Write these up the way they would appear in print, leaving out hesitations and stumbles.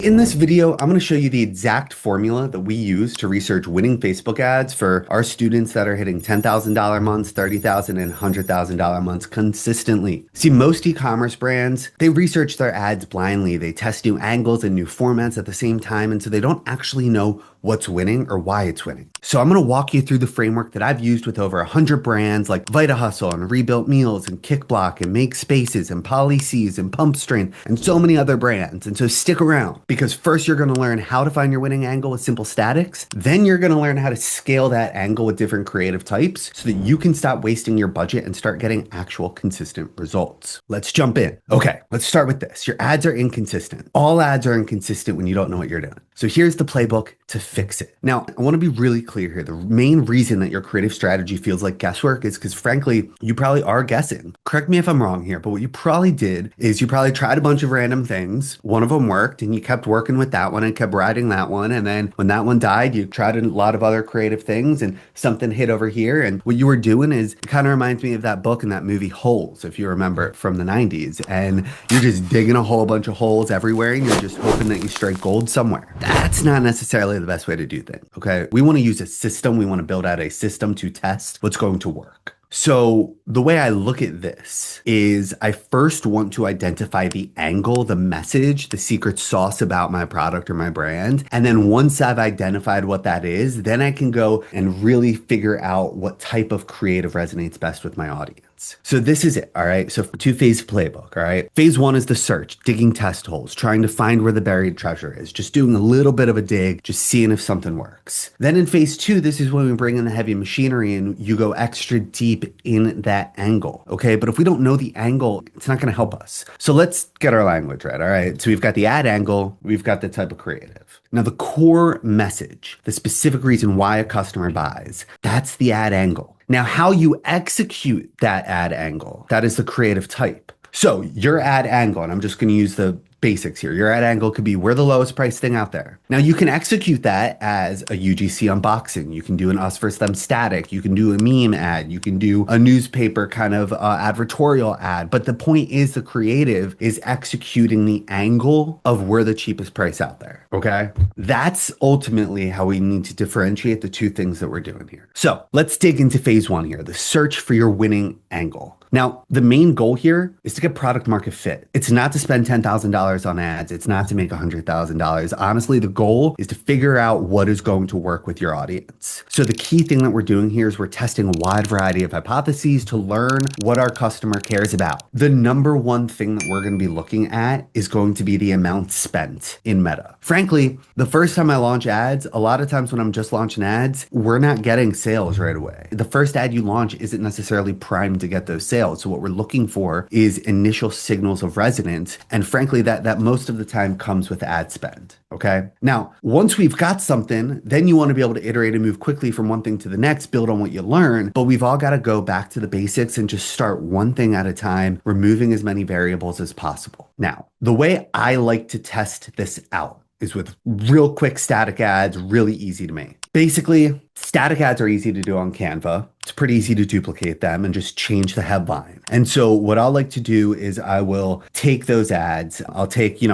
In this video, I'm going to show you the exact formula that we use to research winning Facebook ads for our students that are hitting $10,000 months, $30,000 and $100,000 months consistently. See, most e-commerce brands, they research their ads blindly. They test new angles and new formats at the same time, and so they don't actually know what's winning or why it's winning. So I'm going to walk you through the framework that I've used with over 100 brands like Vita Hustle and Rebuilt Meals and Kickblock and Make Spaces and Policies and Pump Strength and so many other brands. And so stick around because first you're going to learn how to find your winning angle with simple statics. Then you're going to learn how to scale that angle with different creative types so that you can stop wasting your budget and start getting actual consistent results. Let's jump in. Okay, let's start with this. Your ads are inconsistent. All ads are inconsistent when you don't know what you're doing. So here's the playbook to fix it. Now, I want to be really clear here. The main reason that your creative strategy feels like guesswork is because frankly, you probably are guessing. Correct me if I'm wrong here, but what you probably did is you probably tried a bunch of random things. One of them worked and you kept working with that one and kept riding that one. And then when that one died, you tried a lot of other creative things and something hit over here. And what you were doing is it kind of reminds me of that book and that movie Holes, if you remember it from the 90s. And you're just digging a whole bunch of holes everywhere and you're just hoping that you strike gold somewhere. That's not necessarily the best way to do things, okay? We want to use a system. We want to build out a system to test what's going to work. So the way I look at this is I first want to identify the angle, the message, the secret sauce about my product or my brand. And then once I've identified what that is, then I can go and really figure out what type of creative resonates best with my audience. So this is it, all right? So two-phase playbook, all right? Phase one is the search, digging test holes, trying to find where the buried treasure is, just doing a little bit of a dig, just seeing if something works. Then in phase two, this is when we bring in the heavy machinery and you go extra deep in that angle, okay? But if we don't know the angle, it's not gonna help us. So let's get our language right, all right? So we've got the ad angle, we've got the type of creative. Now the core message, the specific reason why a customer buys, that's the ad angle. Now, how you execute that ad angle, that is the creative type. So your ad angle, and I'm just going to use the basics here. Your ad angle could be we're the lowest price thing out there. Now you can execute that as a UGC unboxing. You can do an us versus them static. You can do a meme ad. You can do a newspaper kind of advertorial ad. But the point is the creative is executing the angle of we're the cheapest price out there. Okay. That's ultimately how we need to differentiate the two things that we're doing here. So let's dig into phase one here, the search for your winning angle. Now, the main goal here is to get product market fit. It's not to spend $10,000 on ads. It's not to make $100,000. Honestly, the goal is to figure out what is going to work with your audience. So the key thing that we're doing here is we're testing a wide variety of hypotheses to learn what our customer cares about. The number one thing that we're going to be looking at is going to be the amount spent in Meta. Frankly, the first time I launch ads, a lot of times when I'm just launching ads, we're not getting sales right away. The first ad you launch isn't necessarily primed to get those sales. So what we're looking for is initial signals of resonance. And frankly, that most of the time comes with ad spend. Okay. Now, once we've got something, then you want to be able to iterate and move quickly from one thing to the next, build on what you learn. But we've all got to go back to the basics and just start one thing at a time, removing as many variables as possible. Now, the way I like to test this out is with real quick static ads, really easy to make. Basically, static ads are easy to do on Canva. It's pretty easy to duplicate them and just change the headline. And so what I'll like to do is I will take those ads. I'll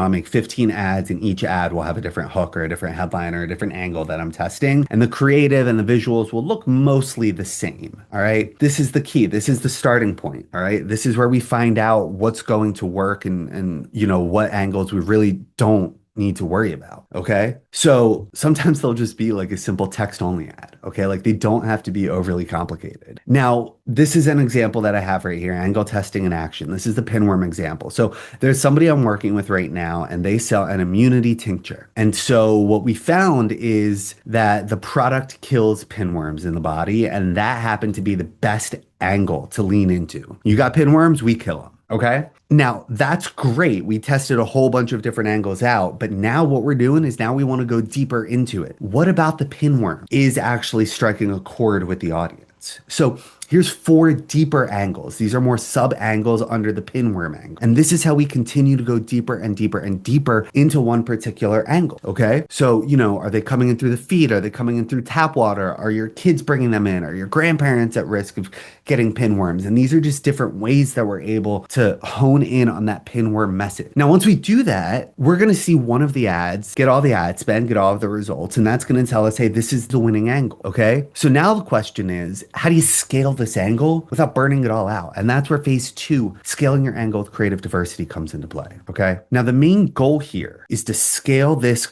make 15 ads and each ad will have a different hook or a different headline or a different angle that I'm testing. And the creative and the visuals will look mostly the same. All right. This is the key. This is the starting point. All right. This is where we find out what's going to work and what angles we really don't need to worry about. Okay. So sometimes they'll just be like a simple text only ad. Okay. Like they don't have to be overly complicated. Now, this is an example that I have right here, angle testing in action. This is the pinworm example. So there's somebody I'm working with right now and they sell an immunity tincture. And so what we found is that the product kills pinworms in the body. And that happened to be the best angle to lean into. You got pinworms, we kill them. Okay. Now that's great. We tested a whole bunch of different angles out, but now what we're doing is now we want to go deeper into it. What about the pinworm is actually striking a chord with the audience? So Here's 4 deeper angles. These are more sub angles under the pinworm angle. And this is how we continue to go deeper and deeper and deeper into one particular angle. Okay. So, are they coming in through the feet? Are they coming in through tap water? Are your kids bringing them in? Are your grandparents at risk of getting pinworms? And these are just different ways that we're able to hone in on that pinworm message. Now, once we do that, we're going to see one of the ads, get all the ad spend, get all of the results. And that's going to tell us, hey, this is the winning angle. Okay. So now the question is, how do you scale this angle without burning it all out? And that's where phase 2, scaling your angle with creative diversity, comes into play. Okay. Now, the main goal here is to scale this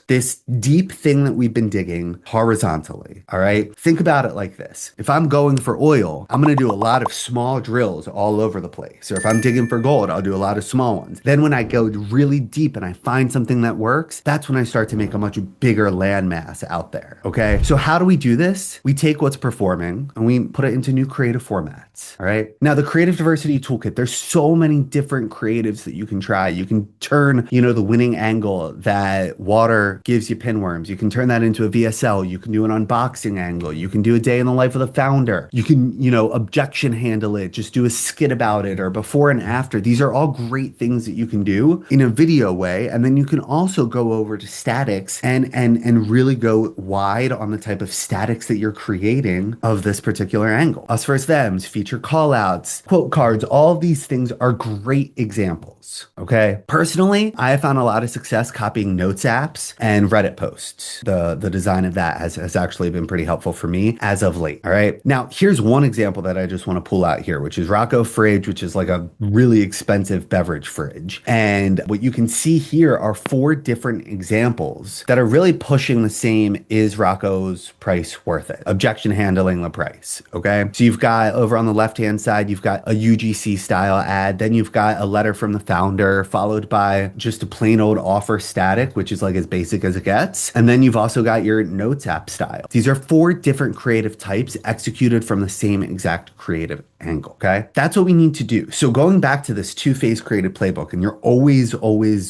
deep thing that we've been digging horizontally. All right. Think about it like this. If I'm going for oil, I'm going to do a lot of small drills all over the place. Or if I'm digging for gold, I'll do a lot of small ones. Then when I go really deep and I find something that works, that's when I start to make a much bigger landmass out there. Okay. So how do we do this? We take what's performing and we put it into new creative formats. All right. Now, the creative diversity toolkit, there's so many different creatives that you can try. You can turn, the winning angle that water gives you pinworms. You can turn that into a VSL. You can do an unboxing angle. You can do a day in the life of the founder. You can, objection handle it, just do a skit about it, or before and after. These are all great things that you can do in a video way. And then you can also go over to statics and really go wide on the type of statics that you're creating of this particular angle. Us versus thems, feature callouts, quote cards, all of these things are great examples. Okay. Personally, I have found a lot of success copying notes apps and Reddit posts. The design of that has actually been pretty helpful for me as of late. All right. Now, here's one example that I just want to pull out here, which is Rocco Fridge, which is like a really expensive beverage fridge. And what you can see here are 4 different examples that are really pushing the same, is Rocco's price worth it? Objection handling the price. Okay. So you've got over on the left-hand side, you've got a UGC style ad. Then you've got a letter from the founder followed by just a plain old offer static, which is like as basic as it gets. And then you've also got your notes app style. These are 4 different creative types executed from the same exact creative angle. Okay. That's what we need to do. So going back to this 2-phase creative playbook, and you're always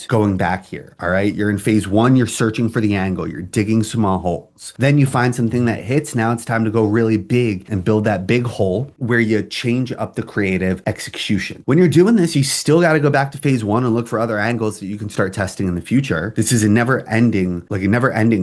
going back here. All right. You're in phase 1, you're searching for the angle, you're digging small holes. Then you find something that hits. Now it's time to go really big and build that big hole where you change up the creative execution. When you're doing this, you still got to go back to phase 1 and look for other angles that you can start testing in the future. This is a never ending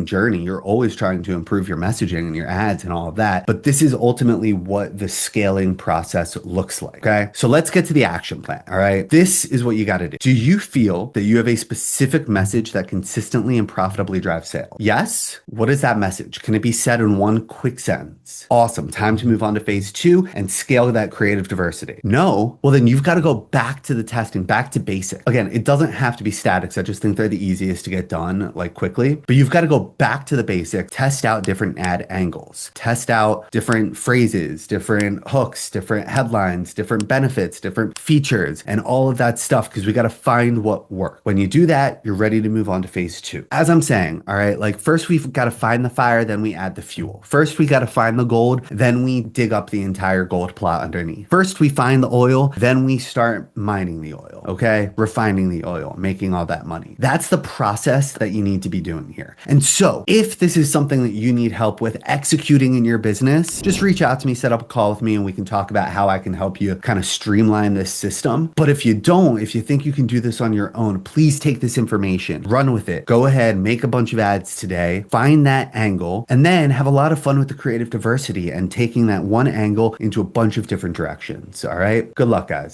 journey. You're always trying to improve your messaging and your ads and all of that. But this is ultimately what the scaling process looks like. Okay. So let's get to the action plan. All right. This is what you got to do. Do you feel that you have a specific message that consistently and profitably drives sales? Yes. What is that message? Can it be said in one quick sentence? Awesome. Time to move on to phase 2 and scale that creative diversity. No. Well, then you've got to go back to the testing, back to basic. Again, it doesn't have to be statics. I just think they're the easiest to get done like quickly, but you've got to go back to the basic, test out different ad angles, test out different phrases, different hooks, different headlines, different benefits, different features, and all of that stuff, because we got to find what works. When you do that, you're ready to move on to phase 2. As I'm saying, all right, like first we've got to find the fire, then we add the fuel. First we got to find the gold, then we dig up the entire gold plot underneath. First we find the oil, then we start mining the oil, okay? Refining the oil, making all that money. That's the process that you need to be doing here. And so if this is something that you need help with executing in your business, just reach out to me, set up a call with me, and we can talk about how I can help you kind of streamline this system. But if you don't, if you think you can do this on your own, please take this information, run with it, go ahead, make a bunch of ads today, find that angle, and then have a lot of fun with the creative diversity and taking that one angle into a bunch of different directions. All right. Good luck, guys.